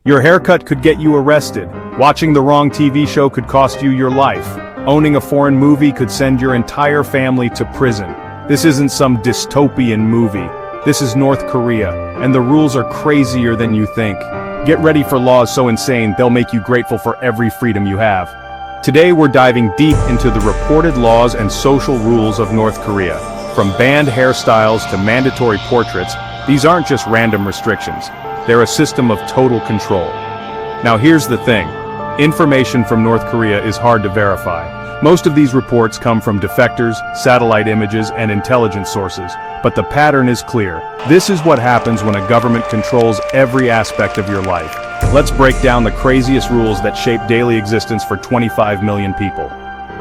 Your haircut could get you arrested. Watching the wrong TV show could cost you your life. Owning a foreign movie could send your entire family to prison. This isn't some dystopian movie. This is North Korea, and the rules are crazier than you think. Get ready for laws so insane they'll make you grateful for every freedom you have. Today we're diving deep into the reported laws and social rules of North Korea. From banned hairstyles to mandatory portraits, these aren't just random restrictions. They're a system of total control. Now here's the thing. Information from North Korea is hard to verify. Most of these reports come from defectors, satellite images, and intelligence sources, but the pattern is clear. This is what happens when a government controls every aspect of your life. Let's break down the craziest rules that shape daily existence for 25 million people.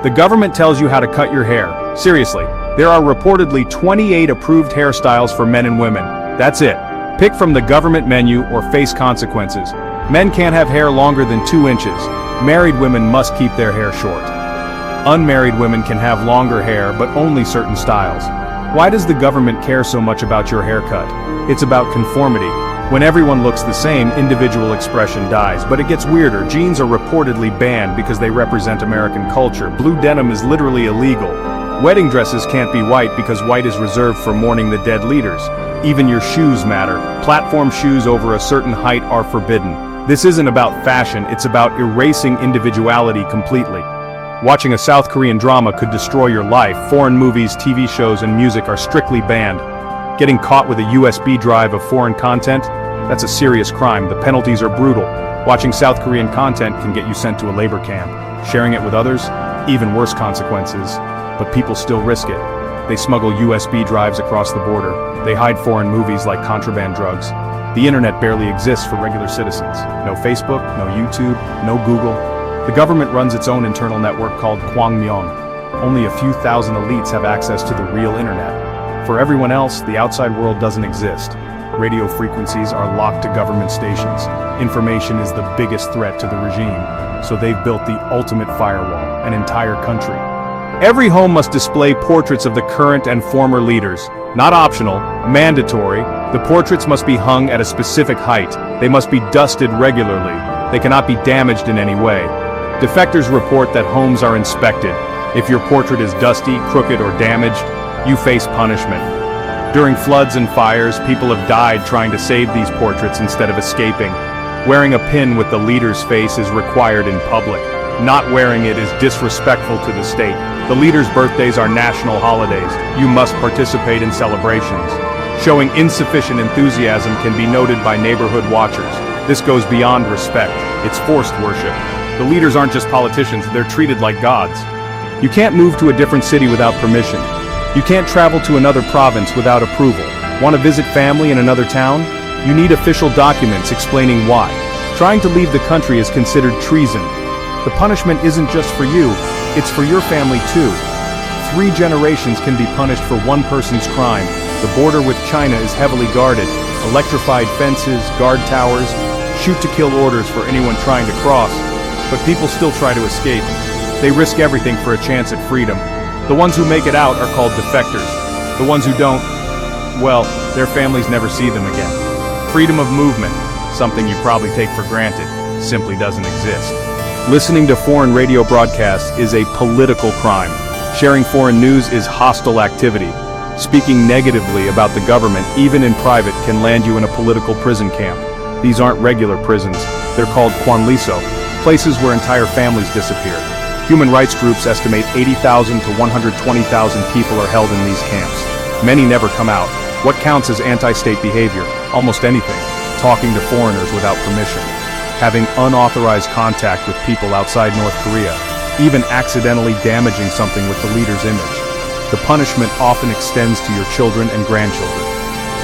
The government tells you how to cut your hair. Seriously, there are reportedly 28 approved hairstyles for men and women. That's it. Pick from the government menu or face consequences. Men can't have hair longer than 2 inches. Married women must keep their hair short. Unmarried women can have longer hair, but only certain styles. Why does the government care so much about your haircut? It's about conformity. When everyone looks the same, individual expression dies. But it gets weirder. Jeans are reportedly banned because they represent American culture. Blue denim is literally illegal. Wedding dresses can't be white because white is reserved for mourning the dead leaders. Even your shoes matter. Platform shoes over a certain height are forbidden. This isn't about fashion, it's about erasing individuality completely. Watching a South Korean drama could destroy your life. Foreign movies, TV shows, and music are strictly banned. Getting caught with a USB drive of foreign content? That's a serious crime. The penalties are brutal. Watching South Korean content can get you sent to a labor camp. Sharing it with others? Even worse consequences. But people still risk it. They smuggle USB drives across the border. They hide foreign movies like contraband drugs. The internet barely exists for regular citizens. No Facebook, no YouTube, no Google. The government runs its own internal network called Kwangmyong. Only a few thousand elites have access to the real internet. For everyone else, the outside world doesn't exist. Radio frequencies are locked to government stations. Information is the biggest threat to the regime, so they've built the ultimate firewall, an entire country. Every home must display portraits of the current and former leaders. Not optional, mandatory. The portraits must be hung at a specific height. They must be dusted regularly. They cannot be damaged in any way. Defectors report that homes are inspected. If your portrait is dusty, crooked, or damaged, you face punishment. During floods and fires, people have died trying to save these portraits instead of escaping. Wearing a pin with the leader's face is required in public. Not wearing it is disrespectful to the state. The leaders' birthdays are national holidays. You must participate in celebrations. Showing insufficient enthusiasm can be noted by neighborhood watchers. This goes beyond respect. It's forced worship. The leaders aren't just politicians, they're treated like gods. You can't move to a different city without permission. You can't travel to another province without approval. Want to visit family in another town? You need official documents explaining why. Trying to leave the country is considered treason. The punishment isn't just for you, it's for your family too. 3 generations can be punished for one person's crime. The border with China is heavily guarded. Electrified fences, guard towers, shoot-to-kill orders for anyone trying to cross. But people still try to escape. They risk everything for a chance at freedom. The ones who make it out are called defectors. The ones who don't, well, their families never see them again. Freedom of movement, something you probably take for granted, simply doesn't exist. Listening to foreign radio broadcasts is a political crime. Sharing foreign news is hostile activity. Speaking negatively about the government, even in private, can land you in a political prison camp. These aren't regular prisons. They're called kwanliso, places where entire families disappear. Human rights groups estimate 80,000 to 120,000 people are held in these camps. Many never come out. What counts as anti-state behavior? Almost anything. Talking to foreigners without permission. Having unauthorized contact with people outside North Korea. Even accidentally damaging something with the leader's image. The punishment often extends to your children and grandchildren.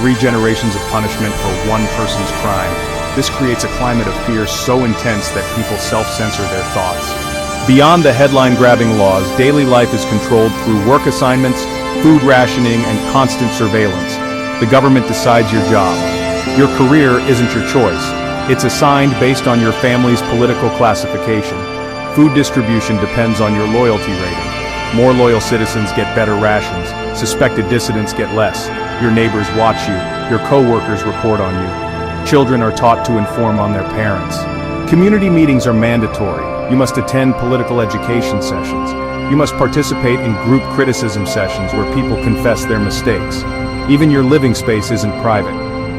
3 generations of punishment for one person's crime. This creates a climate of fear so intense that people self-censor their thoughts. Beyond the headline-grabbing laws, daily life is controlled through work assignments, food rationing, and constant surveillance. The government decides your job. Your career isn't your choice. It's assigned based on your family's political classification. Food distribution depends on your loyalty rating. More loyal citizens get better rations. Suspected dissidents get less. Your neighbors watch you. Your co-workers report on you. Children are taught to inform on their parents. Community meetings are mandatory. You must attend political education sessions. You must participate in group criticism sessions where people confess their mistakes. Even your living space isn't private.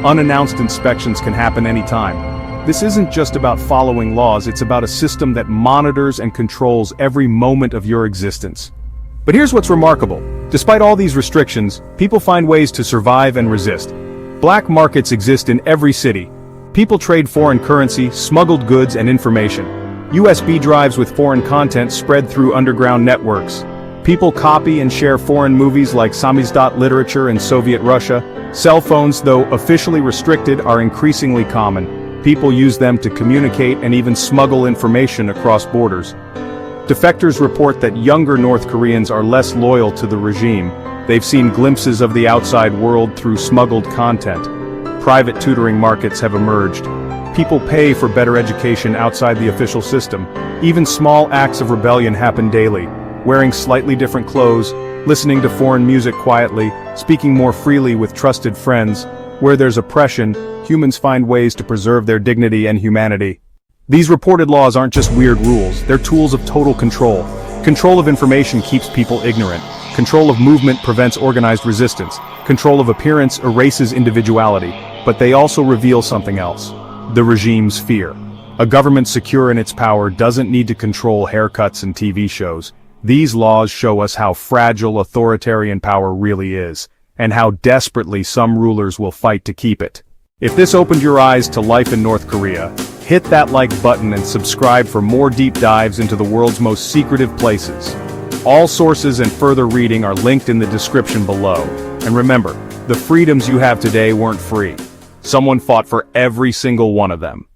Unannounced inspections can happen anytime. This isn't just about following laws, it's about a system that monitors and controls every moment of your existence. But here's what's remarkable. Despite all these restrictions, people find ways to survive and resist. Black markets exist in every city. People trade foreign currency, smuggled goods, and information. USB drives with foreign content spread through underground networks. People copy and share foreign movies like samizdat literature in Soviet Russia. Cell phones, though officially restricted, are increasingly common. People use them to communicate and even smuggle information across borders. Defectors report that younger North Koreans are less loyal to the regime. They've seen glimpses of the outside world through smuggled content. Private tutoring markets have emerged. People pay for better education outside the official system. Even small acts of rebellion happen daily. Wearing slightly different clothes, listening to foreign music quietly, speaking more freely with trusted friends. Where there's oppression, humans find ways to preserve their dignity and humanity. These reported laws aren't just weird rules, they're tools of total control. Control of information keeps people ignorant. Control of movement prevents organized resistance. Control of appearance erases individuality. But they also reveal something else. The regime's fear. A government secure in its power doesn't need to control haircuts and TV shows. These laws show us how fragile authoritarian power really is, and how desperately some rulers will fight to keep it. If this opened your eyes to life in North Korea, hit that like button and subscribe for more deep dives into the world's most secretive places. All sources and further reading are linked in the description below. And remember, the freedoms you have today weren't free. Someone fought for every single one of them.